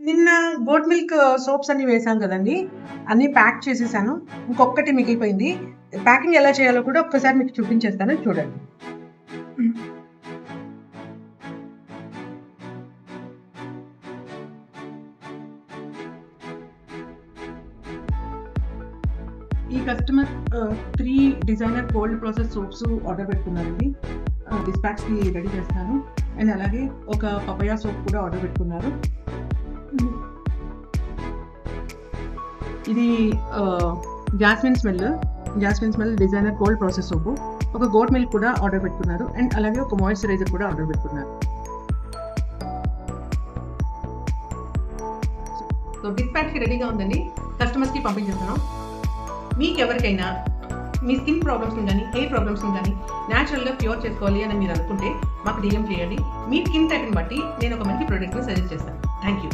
నిన్న goat milk soaps అన్ని వేసాను కదండి, అన్నీ ప్యాక్ చేసేసాను. ఇంకొకటి మిగిలిపోయింది. ప్యాకింగ్ ఎలా చేయాలో కూడా ఒక్కసారి మీకు చూపించేస్తాను, చూడండి. ఈ customer 3 designer cold process soaps order పెట్టుకున్నారండి. డిస్పాచ్కి రెడీ చేస్తాను. అండ్ అలాగే ఒక పపయా సోప్ కూడా ఆర్డర్ పెట్టుకున్నారు. ఇది jasmine smell designer cold process soap. ఒక గోట్ మిల్క్ కూడా ఆర్డర్ పెట్టుకున్నారు. అండ్ అలాగే ఒక మాయిశ్చరైజర్ కూడా ఆర్డర్ పెట్టుకున్నారు. సో డిస్పాచ్కి రెడీగా ఉందండి, కస్టమర్స్కి పంపించేస్తున్నాం. మీకు ఎవరికైనా మీ స్కిన్ ప్రాబ్లమ్స్ని కానీ హెయిర్ ప్రాబ్లమ్స్ని కానీ న్యాచురల్గా క్యూర్ చేసుకోవాలి అని మీరు అనుకుంటే మాకు DM చేయండి. మీ స్కిన్ టైప్ని బట్టి నేను ఒక మంచి ప్రోడక్ట్ని సజెస్ట్ చేస్తాను. Thank you.